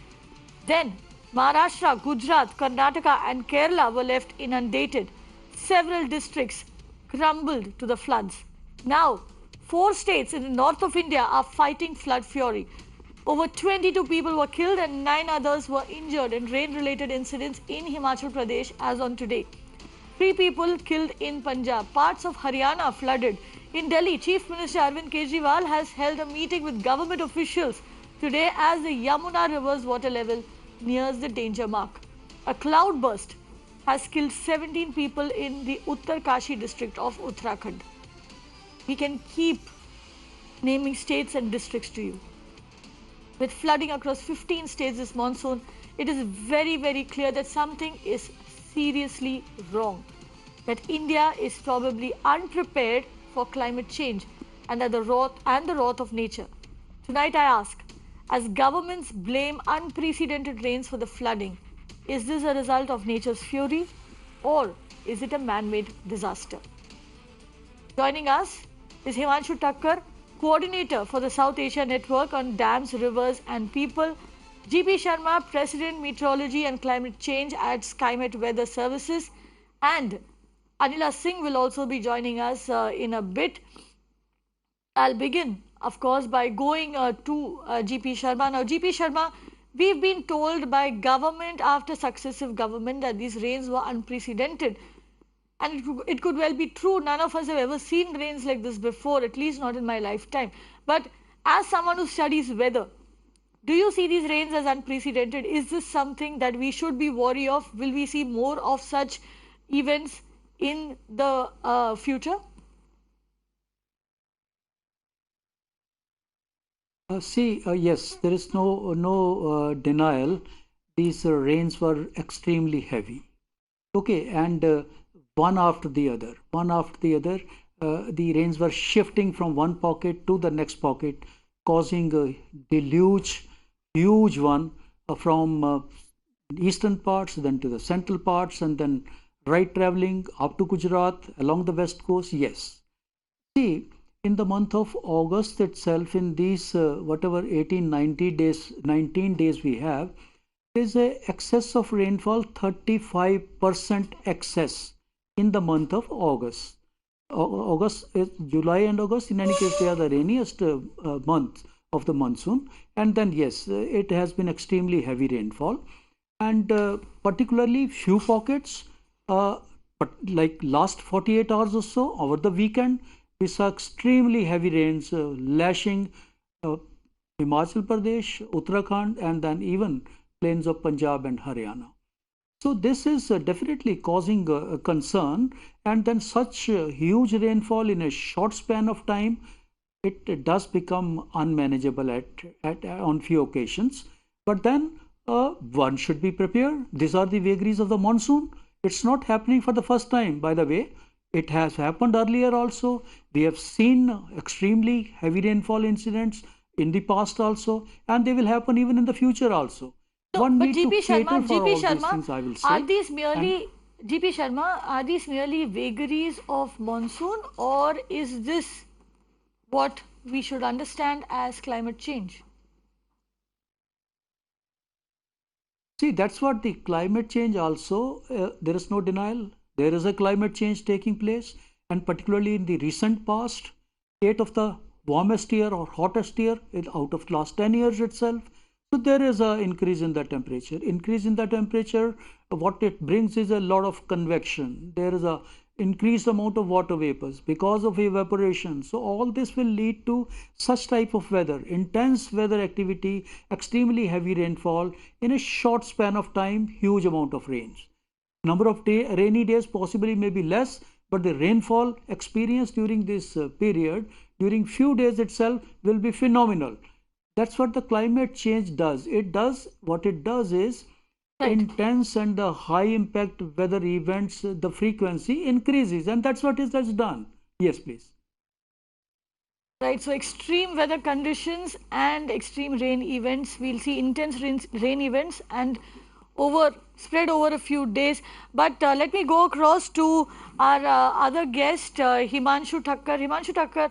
Then, Maharashtra, Gujarat, Karnataka and Kerala were left inundated. Several districts crumbled to the floods. Now, 4 states in the north of India are fighting flood fury. Over 22 people were killed and 9 others were injured in rain-related incidents in Himachal Pradesh as on today. 3 people killed in Punjab. Parts of Haryana flooded. In Delhi, Chief Minister Arvind Kejriwal has held a meeting with government officials today as the Yamuna River's water level nears the danger mark. A cloudburst has killed 17 people in the Uttarkashi district of Uttarakhand. We can keep naming states and districts to you. With flooding across 15 states this monsoon, it is very, very clear that something is seriously wrong. That India is probably unprepared for climate change and the wrath of nature. Tonight I ask, as governments blame unprecedented rains for the flooding, is this a result of nature's fury or is it a man-made disaster? Joining us is Himanshu Thakkar, Coordinator for the South Asia Network on Dams, Rivers and People, GP Sharma, President Meteorology and Climate Change at SkyMet Weather Services, and Anila Singh will also be joining us in a bit. I'll begin, of course, by going to GP Sharma. Now, GP Sharma, we've been told by government after successive government that these rains were unprecedented. And it could well be true. None of us have ever seen rains like this before, at least not in my lifetime. But as someone who studies weather, do you see these rains as unprecedented? Is this something that we should be worried of? Will we see more of such events in the future? Yes, there is no denial. These rains were extremely heavy. Okay, and one after the other, the rains were shifting from one pocket to the next pocket, causing a deluge, huge one from eastern parts, then to the central parts, and then right traveling up to Gujarat, along the west coast. Yes. See, in the month of August itself, in these whatever 18, 19 days we have, there is a excess of rainfall, 35% excess in the month of August. July and August, in any case, they are the rainiest month of the monsoon. And then, yes, it has been extremely heavy rainfall. And particularly few pockets, but like last 48 hours or so, over the weekend, we saw extremely heavy rains lashing Himachal Pradesh, Uttarakhand, and then even plains of Punjab and Haryana. So this is definitely causing a concern, and then such huge rainfall in a short span of time, it does become unmanageable on few occasions. But then one should be prepared. These are the vagaries of the monsoon. It's not happening for the first time, by the way. It has happened earlier also. We have seen extremely heavy rainfall incidents in the past also, and they will happen even in the future also. So, but GP Sharma, are these merely GP Sharma, are these merely vagaries of monsoon, or is this what we should understand as climate change? See, that's what the climate change also, there is no denial. There is a climate change taking place, and particularly in the recent past, 8 of the warmest year or hottest year out of last 10 years itself. So there is an increase in the temperature. Increase in the temperature, what it brings is a lot of convection. There is a increased amount of water vapors because of evaporation. So all this will lead to such type of weather, intense weather activity, extremely heavy rainfall in a short span of time, huge amount of rains. Number of rainy days possibly may be less, but the rainfall experienced during this period, during few days itself, will be phenomenal. That's what the climate change does. What it does is intense and the high impact weather events, the frequency increases, and that's what is done. Yes, please. Right, so extreme weather conditions and extreme rain events, we'll see intense rain events and spread over a few days. But let me go across to our other guest, Himanshu Thakkar. Himanshu Thakkar,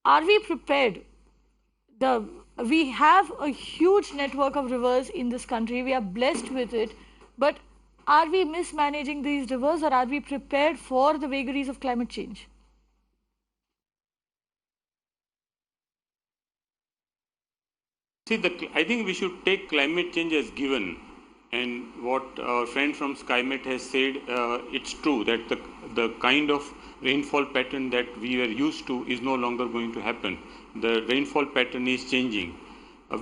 are we prepared? We have a huge network of rivers in this country. We are blessed with it. But are we mismanaging these rivers, or are we prepared for the vagaries of climate change? See, I think we should take climate change as given, and what our friend from SkyMet has said, it's true that the kind of rainfall pattern that we were used to is no longer going to happen. The rainfall pattern is changing.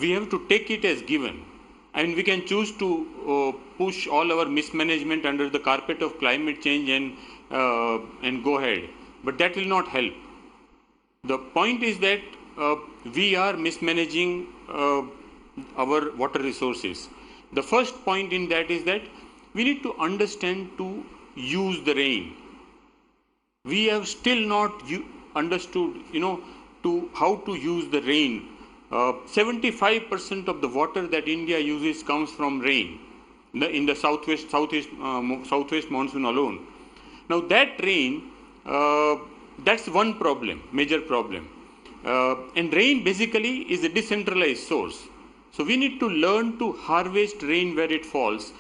We have to take it as given. I mean, we can choose to push all our mismanagement under the carpet of climate change and go ahead, but that will not help. The point is that we are mismanaging our water resources. The first point in that is that we need to understand to use the rain. We have still not understood, how to use the rain. 75% of the water that India uses comes from rain in the southwest monsoon alone. Now that rain, that's one problem, major problem. And rain basically is a decentralized source. So we need to learn to harvest rain where it falls,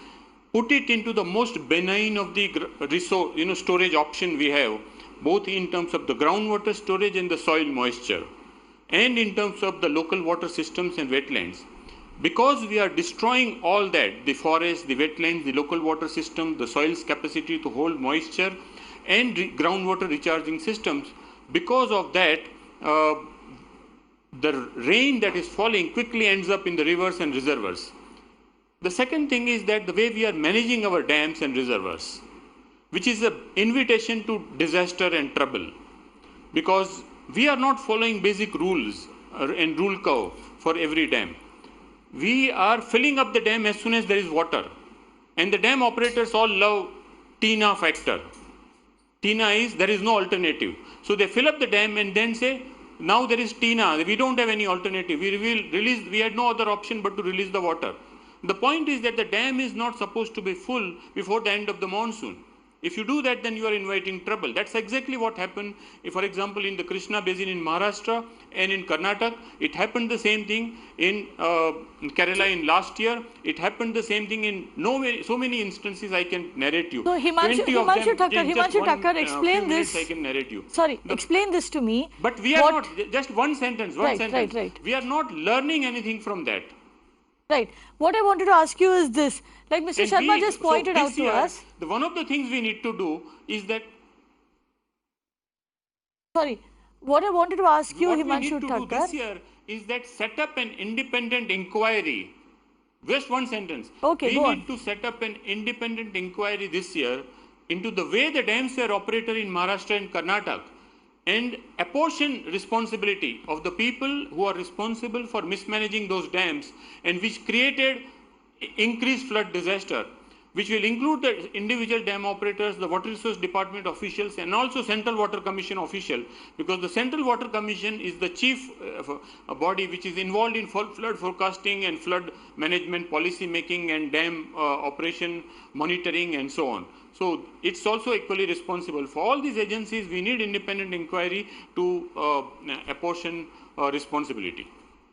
put it into the most benign of the resource, storage option we have, both in terms of the groundwater storage and the soil moisture, and in terms of the local water systems and wetlands. Because we are destroying all that, the forest, the wetlands, the local water system, the soil's capacity to hold moisture, and groundwater recharging systems, because of that, the rain that is falling quickly ends up in the rivers and reservoirs. The second thing is that the way we are managing our dams and reservoirs, which is an invitation to disaster and trouble, because we are not following basic rules and rule curve for every dam. We are filling up the dam as soon as there is water, and the dam operators all love TINA factor. TINA is there is no alternative. So they fill up the dam and then say, now there is TINA, we don't have any alternative. We had no other option but to release the water. The point is that the dam is not supposed to be full before the end of the monsoon. If you do that, then you are inviting trouble. That's exactly what happened, for example, in the Krishna Basin in Maharashtra and in Karnataka. It happened the same thing in Kerala in last year. It happened the same thing in so many instances I can narrate you. So Himanshu Thakkar, explain this. I can narrate you. Sorry, explain this to me. But we are not, just one sentence, Right. We are not learning anything from that. Right. What I wanted to ask you is this. Like Mr. Sharma just pointed out to us. One of the things we need to do is that. Sorry. What I wanted to ask you, Himanshu Thakkar. What we need to do this year is that set up an independent inquiry. Just one sentence. Okay, we need to set up an independent inquiry this year into the way the dams were operated in Maharashtra and Karnataka, and apportion responsibility of the people who are responsible for mismanaging those dams, and which created increased flood disaster, which will include the individual dam operators, the Water Resource Department officials, and also Central Water Commission official, because the Central Water Commission is the chief body which is involved in flood forecasting and flood management policy making and dam operation monitoring and so on. So it's also equally responsible. For all these agencies, we need independent inquiry to apportion responsibility.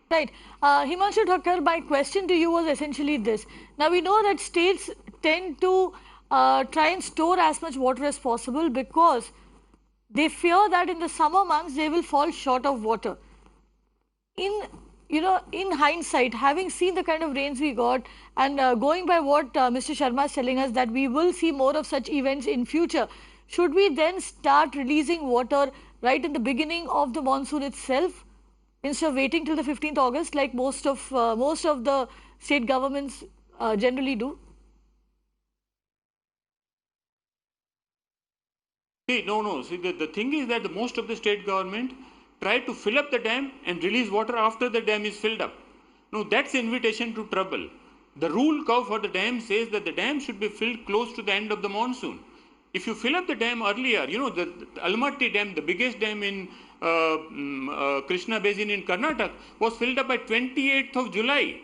Right. Himanshu Thakkar, my question to you was essentially this. Now we know that states tend to try and store as much water as possible because they fear that in the summer months they will fall short of water. In hindsight, having seen the kind of rains we got and going by what Mr. Sharma is telling us that we will see more of such events in future, should we then start releasing water right in the beginning of the monsoon itself instead of waiting till the 15th August like most of the state governments generally do? See, no. See, the thing is that most of the state government try to fill up the dam and release water after the dam is filled up. No, that's invitation to trouble. The rule curve for the dam says that the dam should be filled close to the end of the monsoon. If you fill up the dam earlier, the Almaty Dam, the biggest dam in Krishna Basin in Karnataka, was filled up by 28th of July,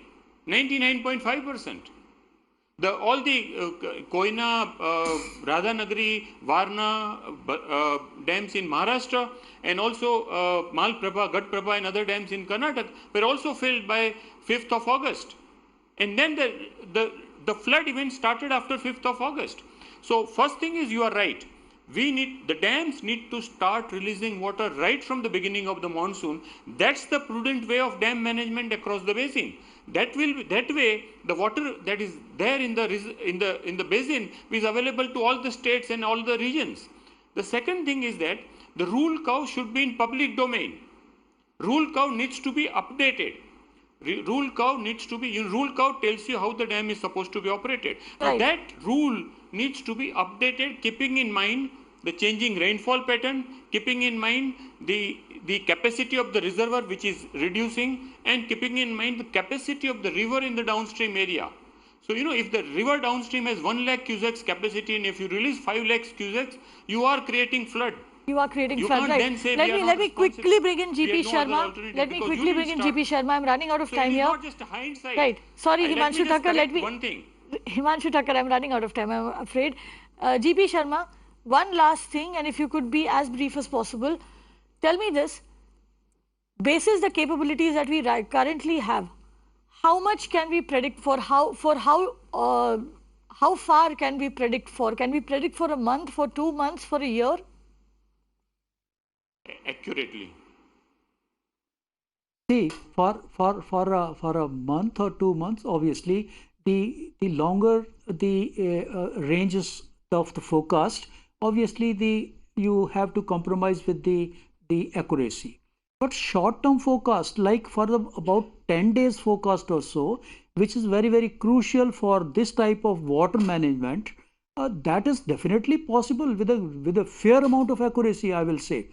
99.5%. All the Koina, Radhanagari, Varna dams in Maharashtra and also Malprabha, Gatprabha and other dams in Karnataka were also filled by 5th of August. And then the flood event started after 5th of August. So first thing is, you are right. The dams need to start releasing water right from the beginning of the monsoon. That's the prudent way of dam management across the basin. That way the water that is there in the basin is available to all the states and all the regions. The second thing is that the rule curve should be in public domain. Rule curve needs to be updated. Rule curve tells you how the dam is supposed to be operated. Now that rule needs to be updated, keeping in mind the changing rainfall pattern, keeping in mind the capacity of the reservoir which is reducing, and keeping in mind the capacity of the river in the downstream area. So, if the river downstream has 1 lakh cusecs capacity, and if you release 5 lakhs cusecs, you are creating flood. You are creating you flood, can't right? Then say let me quickly bring in GP Sharma. Let me quickly bring in GP Sharma. I'm running out of time here. Not just hindsight. Right. Sorry, Himanshu Thakkar. One thing. Himanshu Thakkar, I'm running out of time, I'm afraid. GP Sharma, one last thing, and if you could be as brief as possible, tell me this. Basis the capabilities that we currently have, how much can we predict for how far can we predict for? Can we predict for a month, for 2 months, for a year? Accurately. See, for a month or 2 months, obviously, the longer the ranges of the forecast, obviously you have to compromise with the accuracy. But short-term forecast, like for about 10 days forecast or so, which is very, very crucial for this type of water management, that is definitely possible with a fair amount of accuracy, I will say.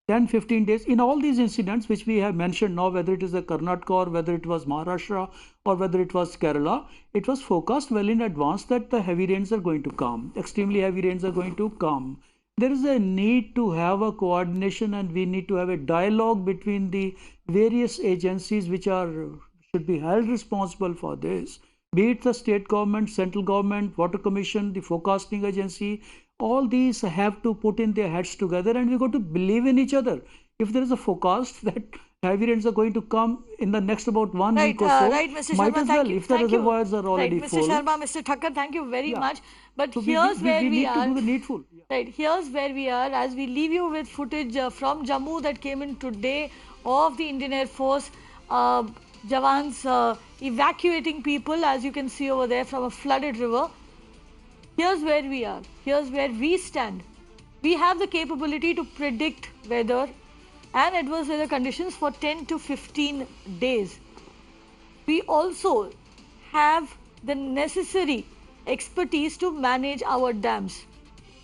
10-15 days in all these incidents which we have mentioned now, whether it is the Karnataka or whether it was Maharashtra or whether it was Kerala, it was forecast well in advance that the heavy rains are going to come, extremely heavy rains are going to come. There is a need to have a coordination, and we need to have a dialogue between the various agencies which should be held responsible for this, be it the state government, central government, water commission, the forecasting agency. All these have to put in their heads together, and we got to believe in each other. If there is a forecast that heavy rains are going to come in the next about 1 week or so, Mr. might Sharma, as well, if the reservoirs are already full. Mr. Sharma, Mr. Thakkar, thank you very much. But So here's where we need are. to do the needful. Right, here's where we are as we leave you with footage from Jammu that came in today of the Indian Air Force Jawans evacuating people, as you can see over there, from a flooded river. Here's where we are. Here's where we stand. We have the capability to predict weather and adverse weather conditions for 10 to 15 days. We also have the necessary expertise to manage our dams.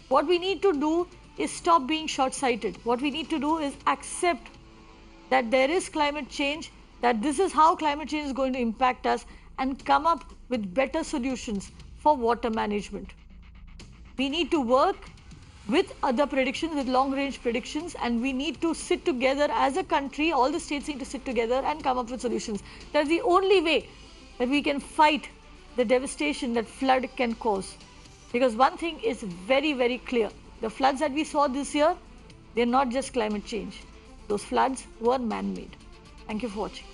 What we need to do is stop being short-sighted. What we need to do is accept that there is climate change, that this is how climate change is going to impact us, and come up with better solutions for water management. We need to work with other predictions, with long-range predictions, and we need to sit together as a country. All the states need to sit together and come up with solutions. That's the only way that we can fight the devastation that flood can cause. Because one thing is very, very clear. The floods that we saw this year, they're not just climate change. Those floods were man-made. Thank you for watching.